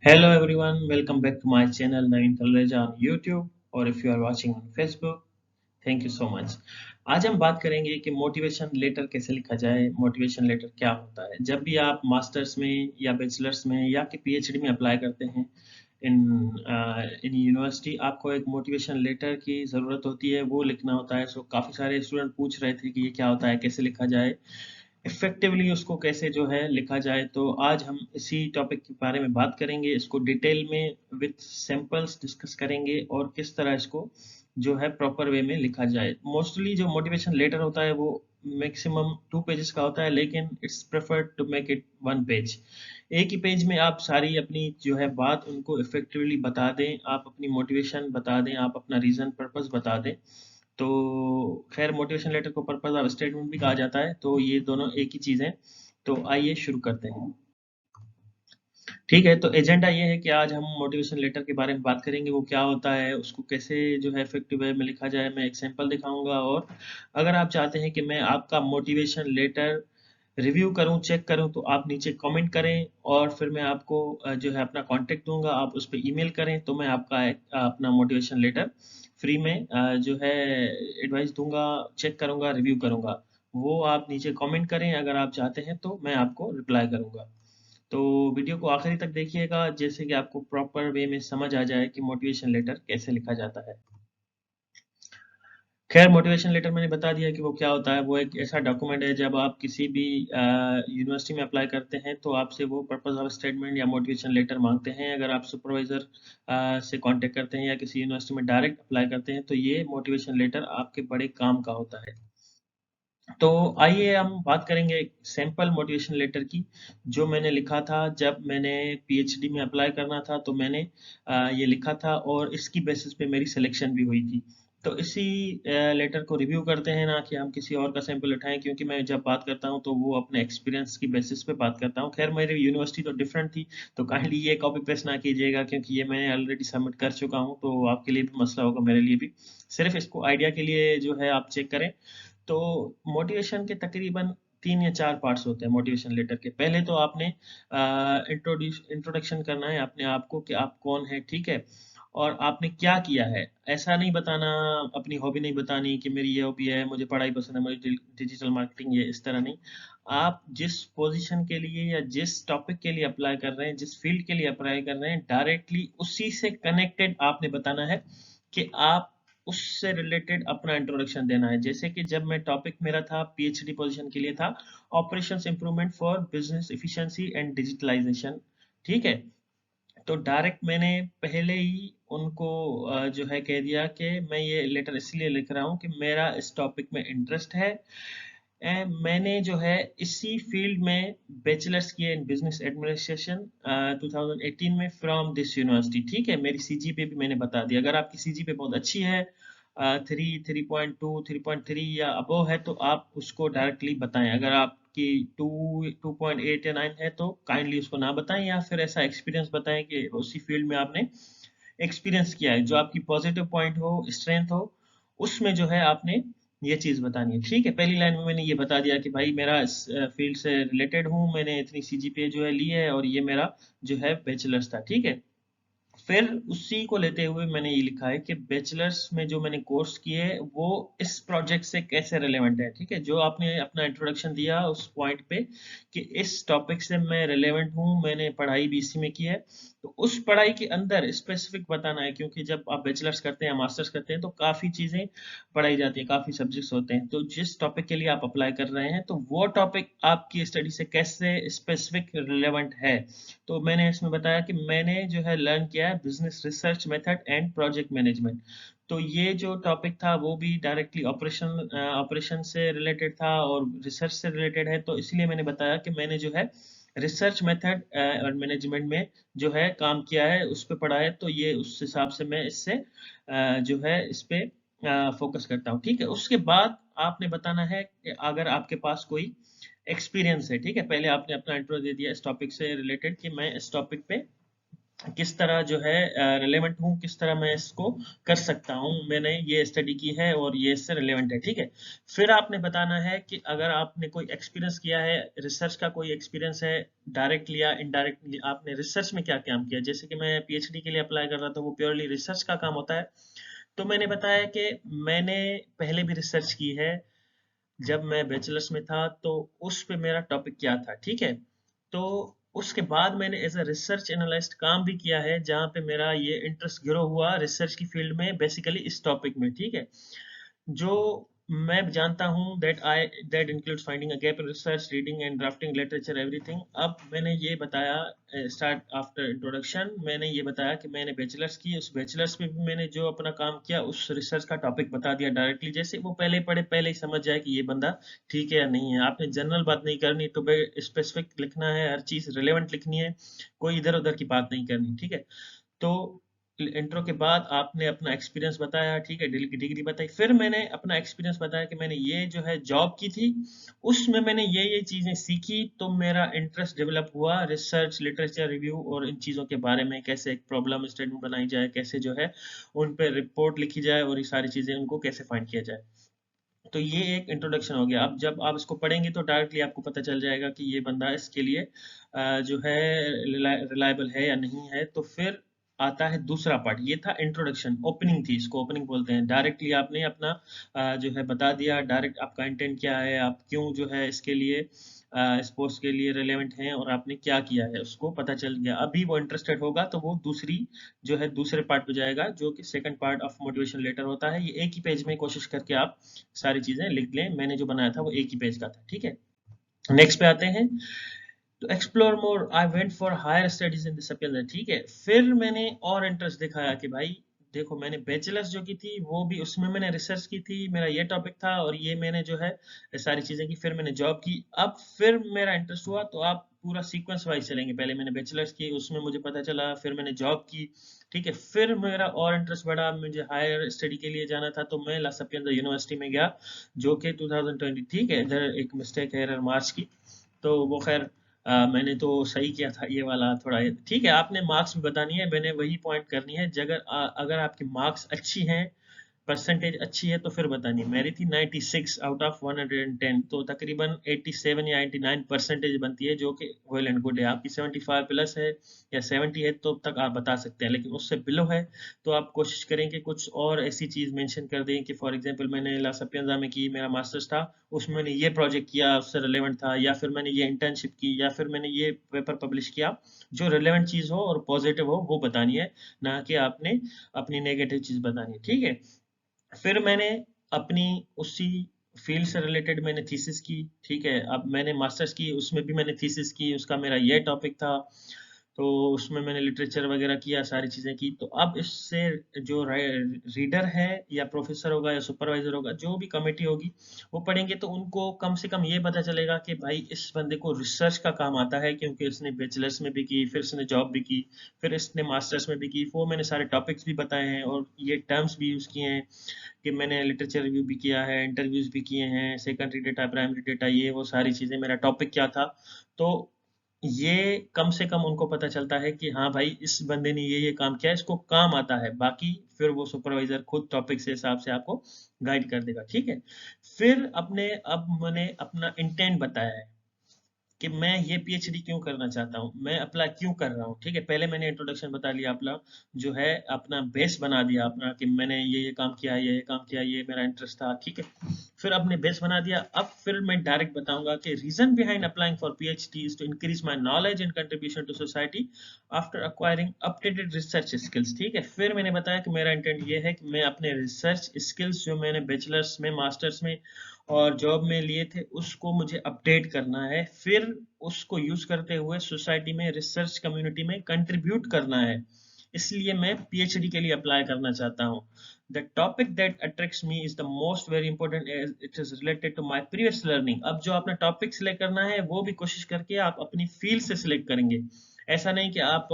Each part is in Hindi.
Hello everyone, welcome back to my channel Naveen Talreja on YouTube or if you are watching on Facebook, thank you so much. आज हम बात करेंगे कि मोटिवेशन लेटर कैसे लिखा जाए, मोटिवेशन लेटर क्या होता है। जब भी आप मास्टर्स में या बैचलर्स में या कि पीएचडी में अप्लाई करते हैं इन इन यूनिवर्सिटी, आपको एक मोटिवेशन लेटर की ज़रूरत होती है, वो लिखना होता है। सो काफ़ी सारे स्टूडेंट पूछ रहे थे कि ये क्या होता है, कैसे लिखा जाए, इफ़ेक्टिवली उसको कैसे जो है लिखा जाए। तो आज हम इसी टॉपिक के बारे में बात करेंगे, इसको डिटेल में विथ सैंपल्स डिस्कस करेंगे और किस तरह इसको जो है प्रॉपर वे में लिखा जाए। मोस्टली जो मोटिवेशन लेटर होता है वो मैक्सिमम 2 पेजेस का होता है, लेकिन it's preferred to make it 1 page. एक ही पेज में आप सारी अपनी जो है बात उनको इफ़ेक्टिवली बता दें, आप अपनी मोटिवेशन बता दें, आप अपना रीज़न पर्पस बता दें। तो खैर मोटिवेशन लेटर को पर्पस ऑफ स्टेटमेंट भी कहा जाता है, तो ये दोनों एक ही चीज़ है। तो आइए शुरू करते हैं। ठीक है, तो एजेंडा ये है कि आज हम मोटिवेशन लेटर के बारे में बात करेंगे, वो क्या होता है, उसको कैसे जो है इफेक्टिव वे में लिखा जाए। मैं एग्जांपल दिखाऊंगा और अगर आप चाहते हैं कि मैं आपका मोटिवेशन लेटर रिव्यू करूं, चेक करूं, तो आप नीचे कमेंट करें और फिर मैं आपको जो है अपना कांटेक्ट दूंगा, आप उस पर ईमेल करें तो मैं आपका अपना मोटिवेशन लेटर फ्री में जो है एडवाइस दूंगा, चेक करूंगा, रिव्यू करूंगा। वो आप नीचे कमेंट करें अगर आप चाहते हैं, तो मैं आपको रिप्लाई करूंगा। तो वीडियो को आखिरी तक देखिएगा, जैसे कि आपको प्रॉपर वे में समझ आ जाए कि मोटिवेशन लेटर कैसे लिखा जाता है। खैर मोटिवेशन लेटर मैंने बता दिया कि वो क्या होता है। वो एक ऐसा डॉक्यूमेंट है, जब आप किसी भी यूनिवर्सिटी में अप्लाई करते हैं तो आपसे वो पर्पस ऑफ स्टेटमेंट या मोटिवेशन लेटर मांगते हैं। अगर आप सुपरवाइजर से कांटेक्ट करते हैं या किसी यूनिवर्सिटी में डायरेक्ट अप्लाई करते हैं, तो ये मोटिवेशन लेटर आपके बड़े काम का होता है। तो आइए हम बात करेंगे सैंपल मोटिवेशन लेटर की, जो मैंने लिखा था जब मैंने पीएचडी में अप्लाई करना था। तो मैंने ये लिखा था और इसकी बेसिस पे मेरी सिलेक्शन भी हुई थी। तो इसी लेटर को रिव्यू करते हैं, ना कि हम किसी और का सैंपल उठाएं, क्योंकि मैं जब बात करता हूं तो वो अपने एक्सपीरियंस की बेसिस पे बात करता हूं। खैर मेरी यूनिवर्सिटी तो डिफरेंट थी, तो काइंडली ये कॉपी पेस्ट ना कीजिएगा, क्योंकि ये मैंने ऑलरेडी सबमिट कर चुका हूं, तो आपके लिए भी मसला होगा, मेरे लिए भी। सिर्फ इसको आइडिया के लिए जो है आप चेक करें। तो मोटिवेशन के तकरीबन 3 या 4 पार्ट्स होते हैं मोटिवेशन लेटर के। पहले तो आपने इंट्रोडक्शन करना है अपने आप को कि आप कौन हैं, ठीक है? और आपने क्या किया है। ऐसा नहीं बताना, अपनी हॉबी नहीं बतानी कि मेरी ये हॉबी है, मुझे पढ़ाई पसंद है, मुझे डिजिटल मार्केटिंग, ये इस तरह नहीं। आप जिस पोजीशन के लिए या जिस टॉपिक के लिए अप्लाई कर रहे हैं, जिस फील्ड के लिए अप्लाई कर रहे हैं, डायरेक्टली उसी से कनेक्टेड आपने बताना है कि आप उससे रिलेटेड अपना इंट्रोडक्शन देना है। जैसे कि जब मैं टॉपिक मेरा था पीएचडी पोजीशन के लिए था, operations improvement for business efficiency and digitalisation, ठीक है? तो डायरेक्ट मैंने पहले ही उनको जो है कह दिया कि मैं ये लेटर इसलिए लिख रहा हूँ कि मेरा इस टॉपिक में इंटरेस्ट है। मैंने जो है इसी फील्ड में बैचलर्स किया इन बिजनेस एडमिनिस्ट्रेशन 2018 में फ्रॉम दिस यूनिवर्सिटी, ठीक है? मेरी सीजीपीए भी मैंने बता दी। अगर आपकी सीजीपीए बहुत अच्छी है, 3.2 3.3 या अबव है, तो आप उसको डायरेक्टली बताएं। अगर आपकी 2.8 या 9 है तो काइंडली उसको ना बताएं, या फिर ऐसा एक्सपीरियंस बताएं कि उसी फील्ड में आपने एक्सपीरियंस किया है, जो आपकी पॉजिटिव पॉइंट हो, स्ट्रेंथ हो, उसमें जो है आपने ये चीज बतानी है, ठीक है? पहली लाइन में मैंने ये बता दिया कि भाई मेरा इस फील्ड से रिलेटेड हूँ, मैंने इतनी सीजीपीए जो है ली है और ये मेरा जो है बैचलर्स था, ठीक है? फिर उसी को लेते हुए मैंने ये लिखा है कि बैचलर्स में जो मैंने कोर्स किए वो इस प्रोजेक्ट से कैसे रिलेवेंट है, ठीक है? जो आपने अपना इंट्रोडक्शन दिया उस पॉइंट पे कि इस टॉपिक से मैं रिलेवेंट हूँ, मैंने पढ़ाई भी इसी में की है, तो उस पढ़ाई के अंदर स्पेसिफिक बताना है। क्योंकि जब आप बैचलर्स करते हैं, मास्टर्स करते हैं, तो काफ़ी चीज़ें पढ़ाई जाती हैं, काफ़ी सब्जेक्ट्स होते हैं। तो जिस टॉपिक के लिए आप अप्लाई कर रहे हैं, तो वो टॉपिक आपकी स्टडी से कैसे स्पेसिफिक रिलेवेंट है। तो मैंने इसमें बताया कि मैंने जो है लर्न किया है business research method and project management. तो ये जो टॉपिक था वो भी डायरेक्टली ऑपरेशन से रिलेटेड था और रिसर्च से रिलेटेड है। तो इसलिए मैंने बताया कि मैंने जो है रिसर्च मेथड और मैनेजमेंट में जो है काम किया है, उस पे पढ़ा है। तो ये उस हिसाब से मैं इससे जो है इस पे फोकस करता हूँ, ठीक है? उसके बाद आपने बताना है कि अगर आपके पास कोई एक्सपीरियंस है, ठीक है? पहले आपने अपना इंट्रो दे दिया इस टॉपिक से रिलेटेड कि मैं इस टॉपिक पे किस तरह जो है रिलेवेंट हूँ, किस तरह मैं इसको कर सकता हूँ, मैंने ये स्टडी की है और ये इससे रिलेवेंट है, ठीक है। फिर आपने बताना है कि अगर आपने कोई एक्सपीरियंस किया है, रिसर्च का कोई एक्सपीरियंस है, डायरेक्टली या इनडायरेक्टली आपने रिसर्च में क्या काम किया। जैसे कि मैं पीएचडी के लिए अप्लाई कर रहा था, वो प्योरली रिसर्च का काम होता है। तो मैंने बताया कि मैंने पहले भी रिसर्च की है, जब मैं बैचलर्स में था तो उस पे मेरा टॉपिक क्या था, ठीक है। तो उसके बाद मैंने एज अ रिसर्च एनालिस्ट काम भी किया है, जहाँ पे मेरा ये इंटरेस्ट ग्रो हुआ रिसर्च की फील्ड में, बेसिकली इस टॉपिक में, ठीक है। जो मैं जानता हूँ that includes finding a gap in research, reading and drafting literature everything. अब मैंने ये बताया स्टार्ट आफ्टर इंट्रोडक्शन, मैंने ये बताया कि मैंने बैचलर्स की, उस बैचलर्स में भी मैंने जो अपना काम किया उस रिसर्च का टॉपिक बता दिया डायरेक्टली, जैसे वो पहले पढ़े पहले ही समझ जाए कि ये बंदा ठीक है या नहीं है। आपने जनरल बात नहीं करनी, तो स्पेसिफिक लिखना है, हर चीज रिलेवेंट लिखनी है, कोई इधर उधर की बात नहीं करनी, ठीक है। तो इंट्रो के बाद आपने अपना एक्सपीरियंस बताया, ठीक है, डिग्री बताई, फिर मैंने अपना एक्सपीरियंस बताया कि मैंने ये जो है जॉब की थी, उसमें मैंने ये चीजें सीखी, तो मेरा इंटरेस्ट डेवलप हुआ रिसर्च, लिटरेचर रिव्यू और इन चीजों के बारे में, कैसे एक प्रॉब्लम स्टेटमेंट बनाई जाए, कैसे जो है उन पे रिपोर्ट लिखी जाए और ये सारी चीजें उनको कैसे फाइंड किया जाए। तो ये एक इंट्रोडक्शन हो गया। अब जब आप इसको पढ़ेंगे तो डायरेक्टली आपको पता चल जाएगा कि ये बंदा इसके लिए जो है रिलायबल है या नहीं है। तो फिर आता है दूसरा पार्ट, ये था इंट्रोडक्शन, ओपनिंग थी, इसको ओपनिंग बोलते हैं। डायरेक्टली आपने अपना जो है बता दिया, डायरेक्ट आपका इंटेंट क्या है, आप क्यों जो है इसके लिए स्पोर्ट्स के लिए रिलेवेंट हैं और आपने क्या किया है, उसको पता चल गया। अभी वो इंटरेस्टेड होगा तो वो दूसरी जो है दूसरे पार्ट पे जाएगा, जो कि second part of motivation letter होता है। ये एक ही पेज में कोशिश करके आप सारी चीजें लिख लें, मैंने जो बनाया था वो एक ही पेज का था, ठीक है। नेक्स्ट पे आते हैं, तो explore more I went for higher studies in this, ठीक है। फिर मैंने और इंटरेस्ट दिखाया कि भाई देखो, मैंने बैचलर्स जो की थी वो भी उसमें मैंने रिसर्च की थी, मेरा ये टॉपिक था और ये मैंने जो है सारी चीजें की, फिर मैंने जॉब की। अब फिर मेरा इंटरेस्ट हुआ, तो आप पूरा सीक्वेंस वाइज चलेंगे, पहले मैंने बैचलर्स की, उसमें मुझे पता चला, फिर मैंने जॉब की, ठीक है। फिर मेरा और इंटरेस्ट बढ़ा, मुझे हायर स्टडी के लिए जाना था, तो मैं ला सपियंजा यूनिवर्सिटी में गया, जो कि 2020, ठीक है, इधर एक मिस्टेक है एरर मार्च की, तो वो खैर मैंने तो सही किया था, ये वाला थोड़ा ठीक है। आपने मार्क्स भी बतानी है, मैंने वही पॉइंट करनी है, जगह अगर आपकी मार्क्स अच्छी हैं, परसेंटेज अच्छी है, तो फिर बतानी है। मेरी थी 96 आउट ऑफ 110, तो तकरीबन 87 या 89 परसेंटेज बनती है, जो कि वेल एंड गुड है। आपकी 75 प्लस है या 70 है तो तक आप बता सकते हैं, लेकिन उससे बिलो है तो आप कोशिश करें कि कुछ और ऐसी चीज मेंशन कर दें कि फॉर एग्जांपल मैंने ला सपियंजा में की, मेरा मास्टर्स था, उसमें मैंने ये प्रोजेक्ट किया, उससे रिलेवेंट था, या फिर मैंने ये इंटर्नशिप की, या फिर मैंने ये पेपर पब्लिश किया। जो रिलेवेंट चीज हो और पॉजिटिव हो वो बतानी है, ना कि आपने अपनी नेगेटिव चीज बतानी है, ठीक है। फिर मैंने अपनी उसी फील्ड से रिलेटेड मैंने थीसिस की, ठीक है। अब मैंने मास्टर्स की, उसमें भी मैंने थीसिस की, उसका मेरा ये टॉपिक था, तो उसमें मैंने लिटरेचर वगैरह किया, सारी चीजें की। तो अब इससे जो रीडर है या प्रोफेसर होगा या सुपरवाइजर होगा, जो भी कमेटी होगी, वो पढ़ेंगे तो उनको कम से कम ये पता चलेगा कि भाई इस बंदे को रिसर्च का काम आता है, क्योंकि इसने बैचलर्स में भी की, फिर इसने जॉब भी की, फिर इसने मास्टर्स में भी की। वो मैंने सारे टॉपिक्स भी बताए हैं और ये टर्म्स भी यूज किए हैं कि मैंने लिटरेचर रिव्यू भी किया है, इंटरव्यूज भी किए हैं, सेकेंडरी डेटा, प्राइमरी डेटा, ये वो सारी चीजें, मेरा टॉपिक क्या था। तो ये कम से कम उनको पता चलता है कि हाँ भाई इस बंदे ने ये काम किया है, इसको काम आता है। बाकी फिर वो सुपरवाइजर खुद टॉपिक से हिसाब से आपको गाइड कर देगा, ठीक है। फिर अब मैंने अपना इंटेंट बताया है कि मैं ये पीएचडी क्यों करना चाहता हूँ, मैं अप्लाई क्यों कर रहा हूँ, ठीक है। पहले मैंने इंट्रोडक्शन बता लिया, अपना जो है अपना बेस बना दिया अपना, कि मैंने ये काम किया, ये काम किया, ये मेरा इंटरेस्ट था, ठीक है। फिर अपने बेस बना दिया। अब फिर मैं डायरेक्ट बताऊंगा कि reason behind applying for PhD is to increase my knowledge and contribution to society after acquiring updated research skills, ठीक है। फिर मैंने बताया कि मेरा इंटेंट ये है कि मैं अपने रिसर्च स्किल्स जो मैंने बैचलर्स में, मास्टर्स में और जॉब में लिए थे, उसको मुझे अपडेट करना है, फिर उसको यूज करते हुए सोसाइटी में, रिसर्च कम्युनिटी में कंट्रीब्यूट करना है। इसलिए मैं पीएचडी के लिए अप्लाई करना चाहता हूँ। The topic that attracts me is the most very important as it is related to my previous learning. अब जो आपने टॉपिक सिलेक्ट करना है वो भी कोशिश करके आप अपनी फील्ड से सिलेक्ट करेंगे। ऐसा नहीं कि आप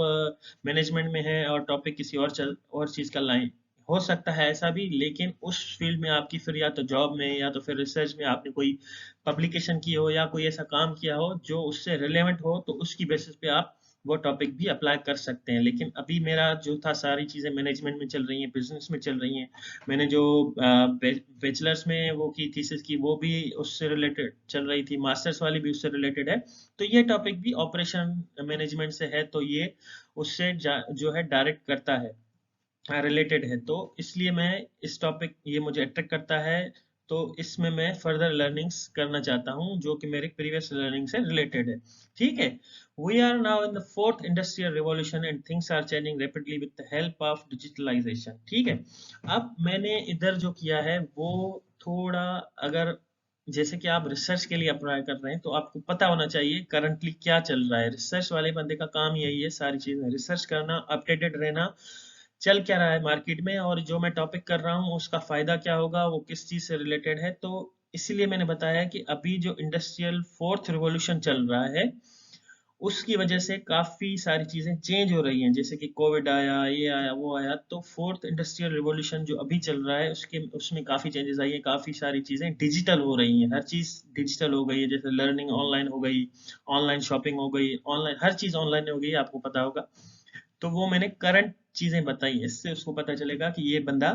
मैनेजमेंट में हैं और टॉपिक किसी और चीज का लाएं। हो सकता है ऐसा भी, लेकिन उस फील्ड में आपकी फिर या तो जॉब में या तो फिर रिसर्च में आपने कोई पब्लिकेशन की हो या कोई ऐसा काम किया हो जो उससे रिलेवेंट हो, तो उसकी बेसिस पे आप वो टॉपिक भी अप्लाई कर सकते हैं। लेकिन अभी मेरा जो था सारी चीज़ें मैनेजमेंट में चल रही हैं, बिजनेस में चल रही हैं। मैंने जो बैचलर्स में वो की थीसिस की वो भी उससे रिलेटेड चल रही थी, मास्टर्स वाली भी उससे रिलेटेड है। तो ये टॉपिक भी ऑपरेशन मैनेजमेंट से है, तो ये उससे जो है डायरेक्ट करता है, रिलेटेड है। तो इसलिए मैं इस टॉपिक ये मुझे अट्रैक्ट करता है। तो इसमें मैं फर्दर लर्निंग्स करना चाहता हूँ जो कि मेरे प्रीवियस लर्निंग से रिलेटेड है। ठीक है। We are now in the fourth industrial revolution and things are changing rapidly with the help of digitalisation. ठीक है। अब मैंने इधर जो किया है वो थोड़ा, अगर जैसे कि आप रिसर्च के लिए अप्लाई कर रहे हैं तो आपको पता होना चाहिए करंटली क्या चल रहा है। रिसर्च वाले बंदे का काम यही है, सारी चीजें रिसर्च करना, अपडेटेड रहना, चल क्या रहा है मार्केट में, और जो मैं टॉपिक कर रहा हूँ उसका फायदा क्या होगा, वो किस चीज से रिलेटेड है। तो इसीलिए मैंने बताया कि अभी जो इंडस्ट्रियल फोर्थ रिवॉल्यूशन चल रहा है उसकी वजह से काफी सारी चीजें चेंज हो रही हैं। जैसे कि कोविड आया, ये आया, वो आया, तो फोर्थ इंडस्ट्रियल रिवॉल्यूशन जो अभी चल रहा है उसके उसमें काफी चेंजेस आई है। काफी सारी चीजें डिजिटल हो रही हैं, हर चीज डिजिटल हो गई है। जैसे लर्निंग ऑनलाइन हो गई, ऑनलाइन शॉपिंग हो गई, ऑनलाइन हर चीज ऑनलाइन हो गई है, आपको पता होगा। तो वो मैंने करंट चीजें बताई है, इससे उसको पता चलेगा कि ये बंदा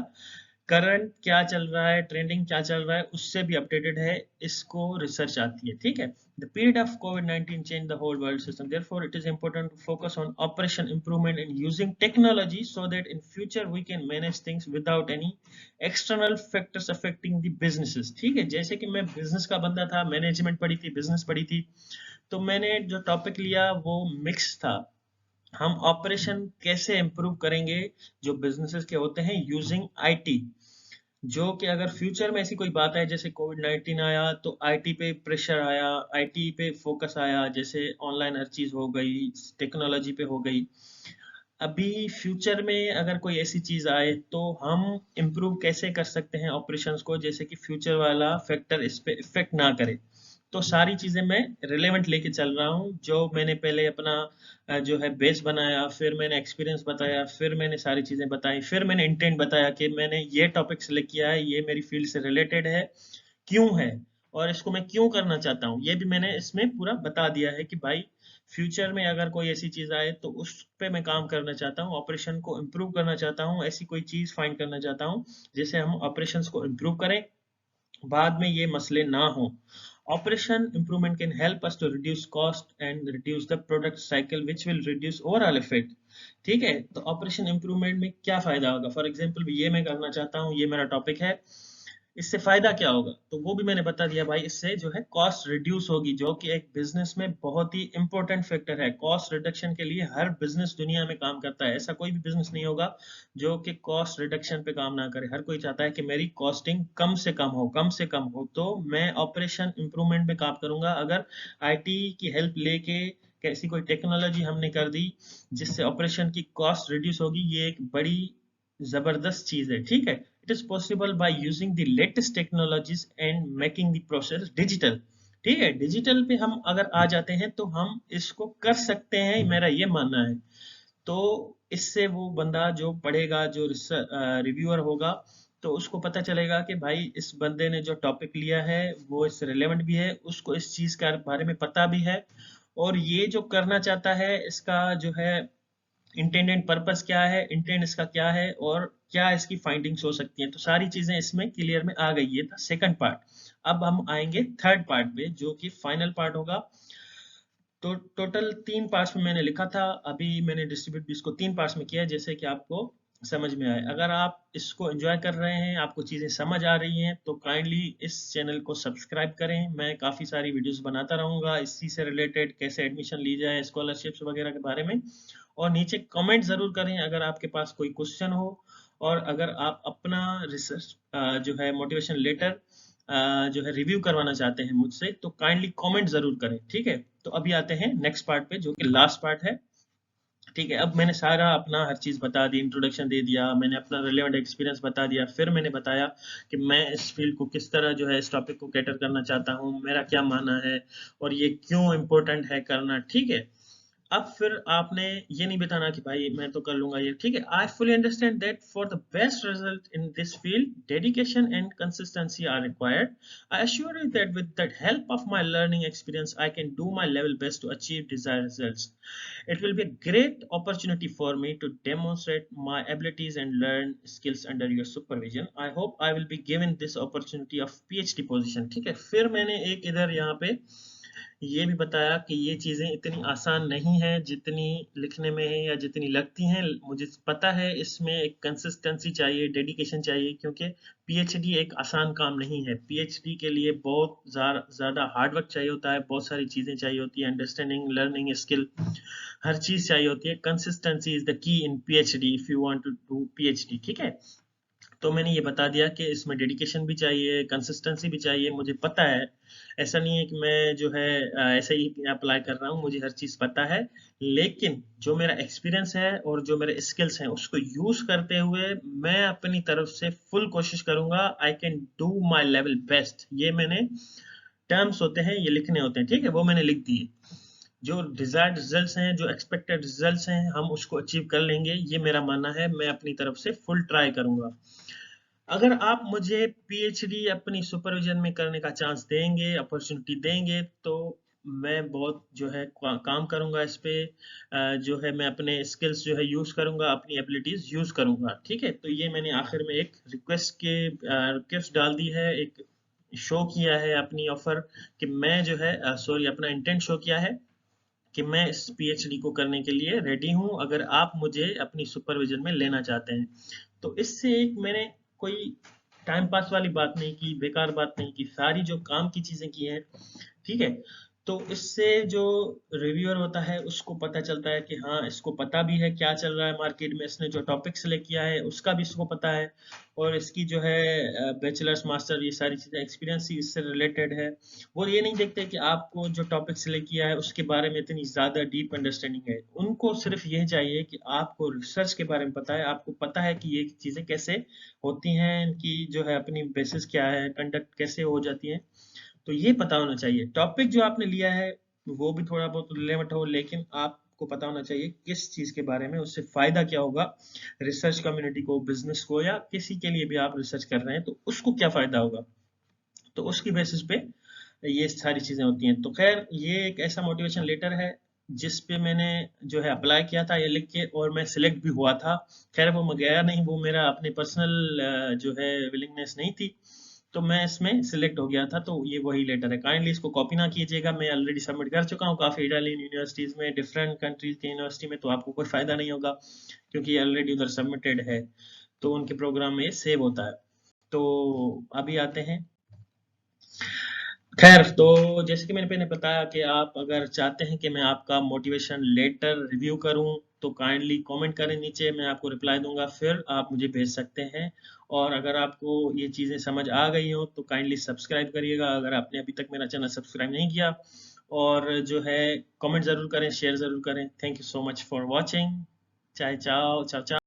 करंट क्या चल रहा है, ट्रेंडिंग क्या चल रहा है, उससे भी अपडेटेड है। इसको रिसर्च आती है। ठीक है। The period of COVID-19 change the whole world system, therefore it is important to focus on operation improvement in using technology so that in future we can manage things without any external factors affecting the businesses. ठीक है। जैसे कि मैं बिजनेस का बंदा था, मैनेजमेंट पढ़ी थी, बिजनेस पढ़ी थी, तो मैंने जो टॉपिक लिया वो मिक्स था। हम ऑपरेशन कैसे इंप्रूव करेंगे जो बिजनेसेस के होते हैं यूजिंग आईटी। जो कि अगर फ्यूचर में ऐसी कोई बात है, जैसे कोविड-19 आया तो आईटी पे प्रेशर आया, आईटी पे फोकस आया, जैसे ऑनलाइन हर चीज हो गई, टेक्नोलॉजी पे हो गई। अभी फ्यूचर में अगर कोई ऐसी चीज आए तो हम इम्प्रूव कैसे कर सकते हैं ऑपरेशंस को, जैसे कि फ्यूचर वाला फैक्टर इस पे इफेक्ट ना करे। तो सारी चीजें मैं रिलेवेंट लेके चल रहा हूँ। जो मैंने पहले अपना जो है बेस बनाया, फिर मैंने एक्सपीरियंस बताया, फिर मैंने सारी चीजें बताई, फिर मैंने इंटेंट बताया कि मैंने ये टॉपिक सेलेक्ट किया है, ये मेरी फील्ड से रिलेटेड है, क्यों है, और इसको मैं क्यों करना चाहता हूँ, ये भी मैंने इसमें पूरा बता दिया है कि भाई फ्यूचर में अगर कोई ऐसी चीज आए तो उस पे मैं काम करना चाहता हूँ, ऑपरेशन को इम्प्रूव करना चाहता हूँ, ऐसी कोई चीज फाइंड करना चाहता हूँ जिससे हम ऑपरेशंस को इम्प्रूव करें, बाद में ये मसले ना हो। Operation improvement can help us to reduce cost and reduce the product cycle which will reduce overall effect. ठीक है। तो ऑपरेशन इम्प्रूवमेंट में क्या फायदा होगा, फॉर एग्जांपल ये मैं करना चाहता हूँ, ये मेरा टॉपिक है, इससे फायदा क्या होगा, तो वो भी मैंने बता दिया भाई। इससे जो है कॉस्ट रिड्यूस होगी, जो कि एक बिजनेस में बहुत ही इंपॉर्टेंट फैक्टर है। कॉस्ट रिडक्शन के लिए हर बिजनेस दुनिया में काम करता है, ऐसा कोई भी बिजनेस नहीं होगा जो कि कॉस्ट रिडक्शन पे काम ना करे। हर कोई चाहता है कि मेरी कॉस्टिंग कम से कम हो, कम से कम हो। तो मैं ऑपरेशन इंप्रूवमेंट में काम करूंगा अगर आईटी की हेल्प लेके कैसी कोई टेक्नोलॉजी हमने कर दी जिससे ऑपरेशन की कॉस्ट रिड्यूस होगी। ये एक बड़ी जबरदस्त चीज है। ठीक है। It is possible by using the latest technologies and making the process digital. ठीक है। डिजिटल पे हम अगर आ जाते हैं तो हम इसको कर सकते हैं, मेरा ये मानना है। तो इससे वो बंदा जो पढ़ेगा, जो रिव्यूअर होगा, तो उसको पता चलेगा कि भाई इस बंदे ने जो टॉपिक लिया है वो इस रिलेवेंट भी है, उसको इस चीज के बारे में पता भी है, और ये जो करना चाहता है इसका जो है इंटेंडेड पर्पस क्या है, इंटेंट इसका क्या है, और क्या इसकी फाइंडिंग्स हो सकती हैं। तो सारी चीजें इसमें क्लियर में आ गई। ये था सेकंड पार्ट। अब हम आएंगे थर्ड पार्ट पे जो कि फाइनल पार्ट होगा। तो टोटल 3 पार्ट्स में मैंने लिखा था, अभी मैंने डिस्ट्रीब्यूट भी इसको 3 पार्ट्स में किया है, जैसे कि आपको समझ में आए। अगर आप इसको एंजॉय कर रहे हैं, आपको चीज़ें समझ आ रही हैं, तो काइंडली इस चैनल को सब्सक्राइब करें। मैं काफ़ी सारी वीडियोस बनाता रहूँगा इसी से रिलेटेड, कैसे एडमिशन ली जाए, स्कॉलरशिप्स वगैरह के बारे में। और नीचे कमेंट ज़रूर करें अगर आपके पास कोई क्वेश्चन हो, और अगर आप अपना रिसर्च जो है मोटिवेशन लेटर जो है रिव्यू करवाना चाहते हैं मुझसे, तो काइंडली कमेंट जरूर करें। ठीक है। तो अभी आते हैं नेक्स्ट पार्ट पे जो कि लास्ट पार्ट है। ठीक है। अब मैंने सारा अपना हर चीज बता दी, इंट्रोडक्शन दे दिया, मैंने अपना रिलेवेंट एक्सपीरियंस बता दिया, फिर मैंने बताया कि मैं इस फील्ड को किस तरह जो है इस टॉपिक को कैटर करना चाहता हूँ, मेरा क्या मानना है, और ये क्यों इम्पोर्टेंट है करना। ठीक है। अब फिर आपने ये नहीं बताना कि भाई मैं तो कर लूंगा ये, ठीक है। I fully understand that for the best result in this field dedication and consistency are required. I assure you that with the help of my learning experience I can do my level best to achieve desired results. It will be a great opportunity for me to demonstrate my abilities and learn skills under your supervision. I hope I will be given this opportunity of PhD position. ठीक है, फिर मैंने एक इधर यहाँ पे ये भी बताया कि ये चीज़ें इतनी आसान नहीं है जितनी लिखने में है या जितनी लगती हैं। मुझे पता है इसमें एक कंसिस्टेंसी चाहिए, डेडिकेशन चाहिए, क्योंकि पीएचडी एक आसान काम नहीं है। पीएचडी के लिए बहुत ज़्यादा हार्ड वर्क चाहिए होता है, बहुत सारी चीज़ें चाहिए होती है, अंडरस्टैंडिंग, लर्निंग स्किल, हर चीज़ चाहिए होती है। Consistency is the key in PhD if you want to do PhD, ठीक है। तो मैंने ये बता दिया कि इसमें डेडिकेशन भी चाहिए, कंसिस्टेंसी भी चाहिए। मुझे पता है, ऐसा नहीं है कि मैं जो है ऐसे ही अप्लाई कर रहा हूँ, मुझे हर चीज़ पता है। लेकिन जो मेरा एक्सपीरियंस है और जो मेरे स्किल्स हैं उसको यूज़ करते हुए मैं अपनी तरफ से फुल कोशिश करूँगा। आई can do my level best. ये मैंने टर्म्स होते हैं, ये लिखने होते हैं, ठीक है, वो मैंने लिख दिए। जो डिजायर्ड रिजल्ट्स हैं, जो एक्सपेक्टेड रिजल्ट्स हैं, हम उसको अचीव कर लेंगे, ये मेरा मानना है। मैं अपनी तरफ से फुल ट्राई करूंगा। अगर आप मुझे पीएचडी अपनी सुपरविजन में करने का चांस देंगे, अपॉर्चुनिटी देंगे, तो मैं बहुत जो है काम करूंगा इस पे। जो है मैं अपने स्किल्स जो है यूज करूंगा, अपनी एबिलिटीज यूज करूंगा, ठीक है। तो ये मैंने आखिर में एक रिक्वेस्ट डाल दी है, एक शो किया है अपनी ऑफर कि मैं जो है सॉरी अपना इंटेंट शो किया है कि मैं इस पीएचडी को करने के लिए रेडी हूँ, अगर आप मुझे अपनी सुपरविजन में लेना चाहते हैं। तो इससे एक मैंने कोई टाइम पास वाली बात नहीं की, बेकार बात नहीं की, सारी जो काम की चीजें की हैं, ठीक है। तो इससे जो रिव्यूअर होता है उसको पता चलता है कि हाँ, इसको पता भी है क्या चल रहा है मार्केट में, इसने जो टॉपिक सेलेक्ट किया है उसका भी इसको पता है, और इसकी जो है बैचलर्स मास्टर ये सारी चीजें एक्सपीरियंस ही इससे रिलेटेड है। वो ये नहीं देखते कि आपको जो टॉपिक सेलेक्ट किया है उसके बारे में इतनी ज्यादा डीप अंडरस्टैंडिंग है। उनको सिर्फ ये चाहिए कि आपको रिसर्च के बारे में पता है, आपको पता है कि ये चीजें कैसे होती हैं, इनकी जो है अपनी बेसिस क्या है, कंडक्ट कैसे हो जाती है, तो ये पता होना चाहिए। टॉपिक जो आपने लिया है वो भी थोड़ा बहुत रिलेवेंट हो, लेकिन आपको पता होना चाहिए किस चीज के बारे में, उससे फायदा क्या होगा रिसर्च कम्युनिटी को, बिजनेस को, या किसी के लिए भी आप रिसर्च कर रहे हैं तो उसको क्या फायदा होगा। तो उसकी बेसिस पे ये सारी चीजें होती हैं। तो खैर ये एक ऐसा मोटिवेशन लेटर है जिस पे मैंने जो है अप्लाई किया था ये लिख के, और मैं सिलेक्ट भी हुआ था। खैर वो मैं गया नहीं, वो मेरा अपने पर्सनल जो है विलिंगनेस नहीं थी, तो मैं इसमें सिलेक्ट हो गया था। तो ये वही लेटर है, काइंडली इसको कॉपी ना कीजिएगा, मैं ऑलरेडी सबमिट कर चुका हूँ काफी इटालियन यूनिवर्सिटीज में, डिफरेंट कंट्रीज की यूनिवर्सिटी में, तो आपको कोई फायदा नहीं होगा क्योंकि ये ऑलरेडी उधर सबमिटेड है, तो उनके प्रोग्राम में ये सेव होता है। तो अभी आते हैं, खैर तो जैसे कि मैंने पहले बताया कि आप अगर चाहते हैं कि मैं आपका मोटिवेशन लेटर रिव्यू करूं तो काइंडली कमेंट करें नीचे, मैं आपको रिप्लाई दूंगा, फिर आप मुझे भेज सकते हैं। और अगर आपको ये चीज़ें समझ आ गई हो तो काइंडली सब्सक्राइब करिएगा अगर आपने अभी तक मेरा चैनल सब्सक्राइब नहीं किया, और जो है कमेंट ज़रूर करें, शेयर ज़रूर करें। Thank you so much for watching. चाहे चाओ चाओ चाओ।